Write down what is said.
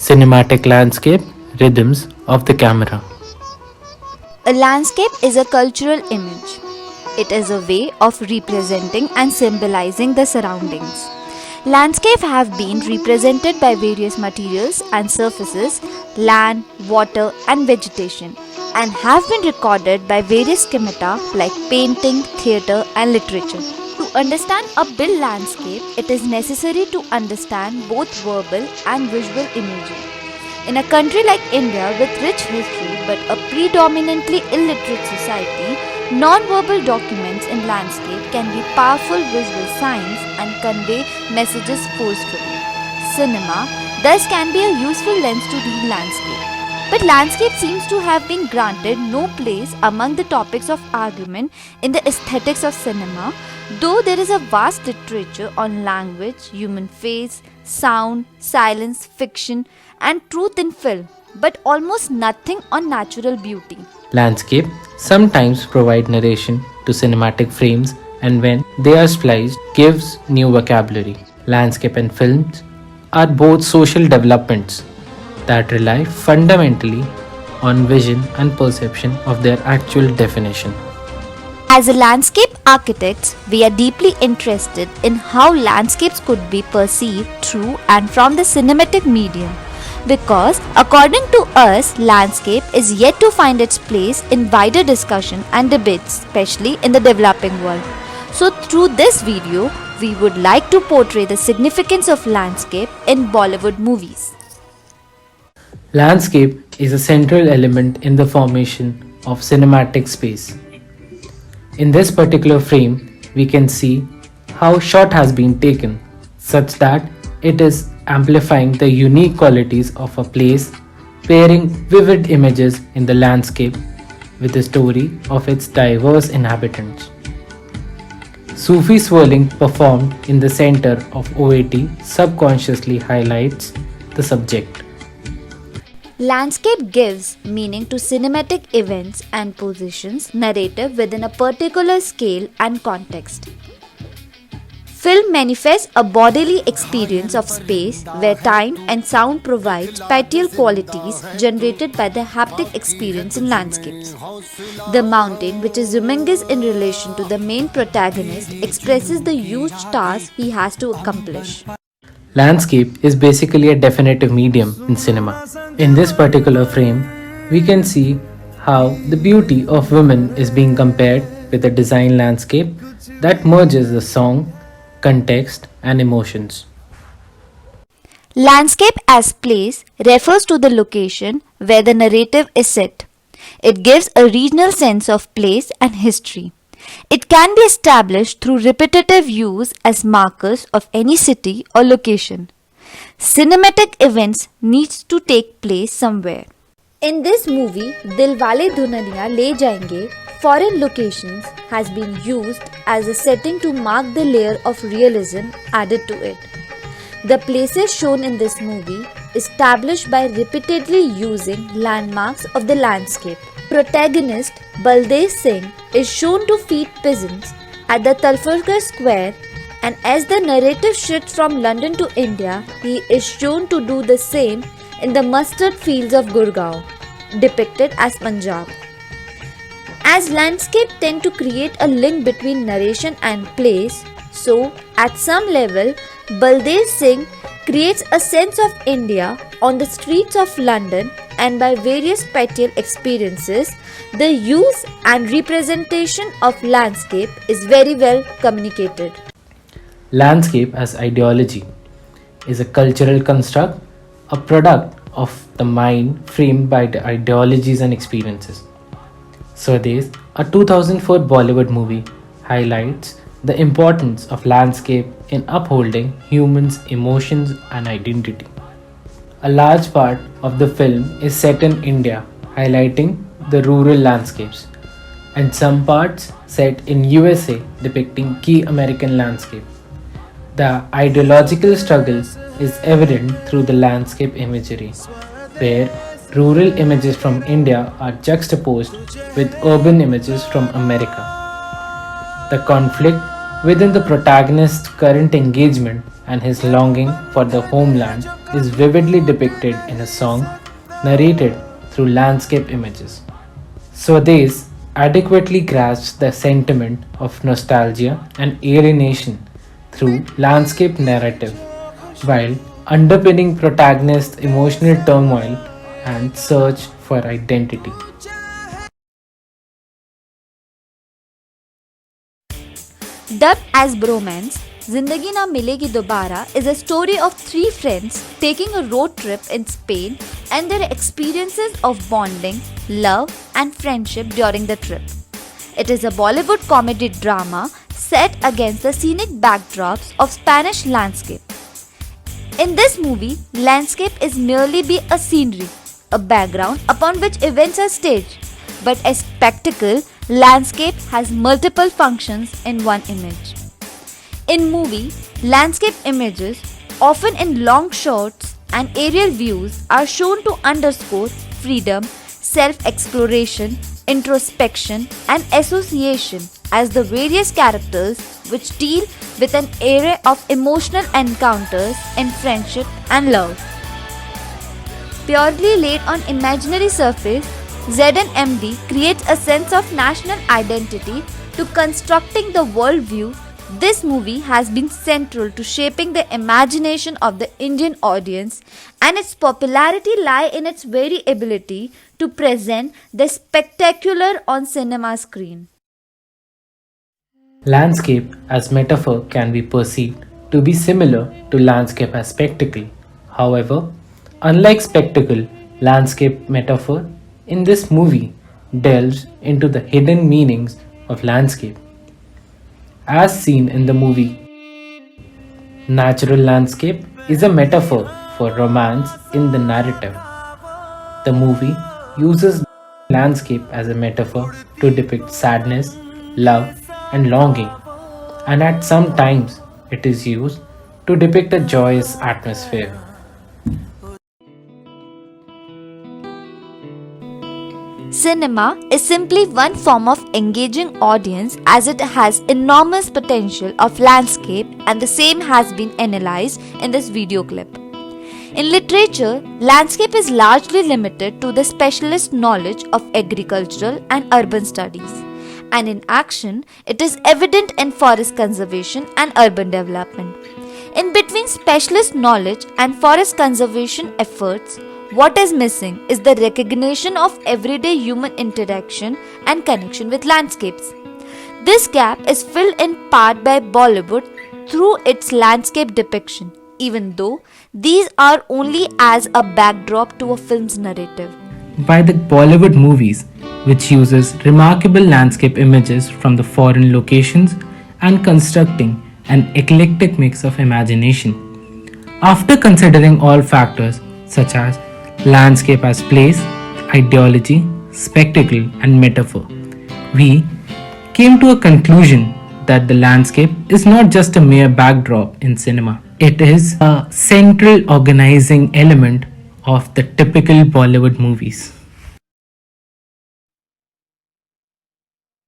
Cinematic landscape, rhythms of the camera. A landscape is a cultural image. It is a way of representing and symbolizing the surroundings. Landscapes have been represented by various materials and surfaces, land, water, and vegetation, and have been recorded by various schemata like painting, theatre, and literature. To understand a built landscape, it is necessary to understand both verbal and visual imagery. In a country like India with rich history but a predominantly illiterate society, non-verbal documents in landscape can be powerful visual signs and convey messages forcefully. Cinema thus can be a useful lens to read landscape. But landscape seems to have been granted no place among the topics of argument in the aesthetics of cinema, though there is a vast literature on language, human face, sound, silence, fiction, and truth in film, but almost nothing on natural beauty. Landscape sometimes provide narration to cinematic frames and when they are spliced gives new vocabulary. Landscape and films are both social developments that rely fundamentally on vision and perception of their actual definition. As a landscape architects, we are deeply interested in how landscapes could be perceived through and from the cinematic medium. Because, according to us, landscape is yet to find its place in wider discussion and debates, especially in the developing world. So, through this video, we would like to portray the significance of landscape in Bollywood movies. Landscape is a central element in the formation of cinematic space. In this particular frame, we can see how shot has been taken such that it is amplifying the unique qualities of a place, pairing vivid images in the landscape with the story of its diverse inhabitants. Sufi swirling performed in the center of OAT subconsciously highlights the subject. Landscape gives meaning to cinematic events and positions narrative within a particular scale and context. Film manifests a bodily experience of space where time and sound provide spatial qualities generated by the haptic experience in landscapes. The mountain, which is humongous in relation to the main protagonist, expresses the huge task he has to accomplish. Landscape is basically a definitive medium in cinema. In this particular frame, we can see how the beauty of women is being compared with a design landscape that merges the song, context, and emotions. Landscape as place refers to the location where the narrative is set. It gives a regional sense of place and history. It can be established through repetitive use as markers of any city or location. Cinematic events needs to take place somewhere. In this movie, Dilwale Dulhaniya Le Jayenge, foreign locations has been used as a setting to mark the layer of realism added to it. The places shown in this movie established by repeatedly using landmarks of the landscape. Protagonist Baldev Singh is shown to feed peasants at the Talwalkar Square, and as the narrative shifts from London to India, he is shown to do the same in the mustard fields of Gurgaon, depicted as Punjab. As landscape tend to create a link between narration and place, so at some level, Baldev Singh creates a sense of India on the streets of London, and by various spatial experiences, the use and representation of landscape is very well communicated. Landscape as ideology is a cultural construct, a product of the mind framed by the ideologies and experiences. Swades, a 2004 Bollywood movie, highlights the importance of landscape in upholding humans' emotions and identity. A large part of the film is set in India, highlighting the rural landscapes, and some parts set in USA depicting key American landscape. The ideological struggles is evident through the landscape imagery, where rural images from India are juxtaposed with urban images from America. The conflict within the protagonist's current engagement and his longing for the homeland is vividly depicted in a song narrated through landscape images. Swades adequately grasps the sentiment of nostalgia and alienation through landscape narrative, while underpinning protagonist's emotional turmoil and search for identity. Dubbed as Bromance, Zindagi Na Milegi Dobara is a story of three friends taking a road trip in Spain and their experiences of bonding, love, and friendship during the trip. It is a Bollywood comedy drama set against the scenic backdrops of Spanish landscape. In this movie, landscape is merely be a scenery, a background upon which events are staged, but a spectacle, landscape has multiple functions in one image. In movie, landscape images, often in long shots and aerial views, are shown to underscore freedom, self-exploration, introspection, and association as the various characters which deal with an array of emotional encounters in friendship and love. Purely laid on imaginary surface, ZNMD creates a sense of national identity to constructing the worldview. This movie has been central to shaping the imagination of the Indian audience, and its popularity lies in its very ability to present the spectacular on cinema screen. Landscape as metaphor can be perceived to be similar to landscape as spectacle. However, unlike spectacle, landscape metaphor in this movie delves into the hidden meanings of landscape. As seen in the movie, natural landscape is a metaphor for romance in the narrative. The movie uses landscape as a metaphor to depict sadness, love, and longing, and at some times it is used to depict a joyous atmosphere. Cinema is simply one form of engaging audience as it has enormous potential of landscape, and the same has been analyzed in this video clip. In literature, landscape is largely limited to the specialist knowledge of agricultural and urban studies, and in action, it is evident in forest conservation and urban development. In between specialist knowledge and forest conservation efforts, what is missing is the recognition of everyday human interaction and connection with landscapes. This gap is filled in part by Bollywood through its landscape depiction, even though these are only as a backdrop to a film's narrative. By the Bollywood movies, which uses remarkable landscape images from the foreign locations and constructing an eclectic mix of imagination. After considering all factors such as landscape as place, ideology, spectacle, and metaphor, we came to a conclusion that the landscape is not just a mere backdrop in cinema. It is a central organizing element of the typical Bollywood movies.